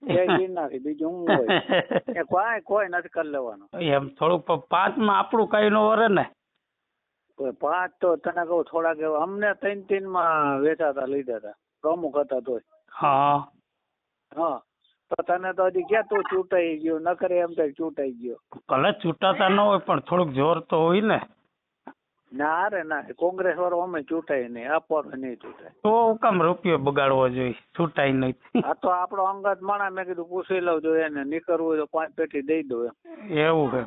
જય ગિરનારી બીજું હું હોય એ કોઈ નથી કરી લેવાનું. એમ થોડુંક 5 માં આપણું કઈ નો વરે ને. 5 તો તને કહું થોડાક એવા અમને 3 માં વેચાતા લીધા હતા પ્રમુખ હતા તોય. હા હા તો તને તો હજી ક્યાં તું ચૂંટાઈ ગયો નકરે એમ તો ચૂંટાઈ ગયો. ભલે છૂટાતા ન હોય પણ થોડુંક જોર તો હોય ને. ના રે ના કોંગ્રેસ વાળો અમે ચૂંટાય નહીં આપવાનું નહીં ચૂંટાય. તો કામ રૂપિયો બગાડવો જોઈએ છૂટાય નહીં. આ તો આપણો અંગત માણા મેં કીધું પૂછી લઉં જોઈએ એને નીકળવું હોય તો 5 પેટી દઈ દો એમ. એવું છે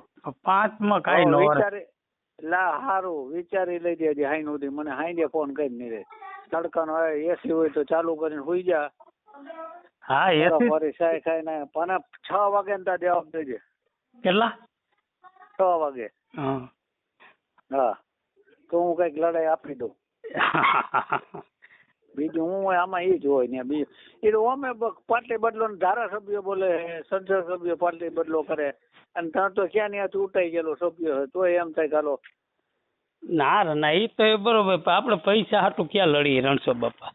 5 માં કઈ ન વિચારી લા હારું વિચારી લઈ દેજે હાઈ સુધી મને હાઈ ફોન કરી નહીં રે તડકાનો એસી હોય તો ચાલુ કરીને સુઈ જા. હા એસી ફરી સાય ખાઈ ને પણ 6 વાગે ને ત્યાં જવાબ દેજે. કેટલા? 6 વાગે. હા તો હું કઈક લડાઈ આપી દઉં. બીજું હું હોય આમાં એ જ હોય ને બીજું એ તો અમે પાર્ટી બદલો ને ધારાસભ્ય બોલે સંસદ સભ્ય પાર્ટી બદલો કરે અને ત્યાં તો ક્યાં ત્યાં ચૂંટાઈ ગયેલો સભ્ય તો એમ થાય ચાલો. ના ના એ તો બરોબર આપડે પૈસા હાટું ક્યાં લડીએ રણછોડ બાપા.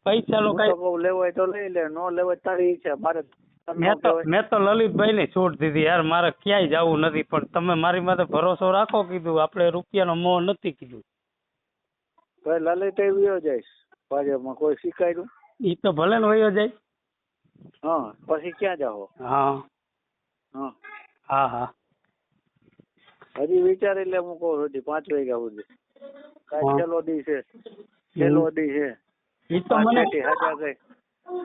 પૈસા નો કઈ લેવો હોય તો લઈ લે નો લેવો તારી ઈચ્છા. મારે મેં તો લલિતભાઈ ને છૂટ દીધી યાર મારે ક્યાંય જવું નથી પણ તમે મારી માથે ભરોસો રાખો કીધું આપણે રૂપિયાનો મોહ નથી કીધું. લલિત વયો જઈશ ભાજપમાં કોઈ શીખાયું ઈ તો ભલે ને વયો જાય. હા પછી ક્યાં જાઓ? હા હા હા હા હજી વિચારી લે હું કહું સુધી 5 વાગ્યા સુધી કાંઈ છેલ્લો દી છે છેલ્લો દી છે. ઈ તો મને હાજા ગઈ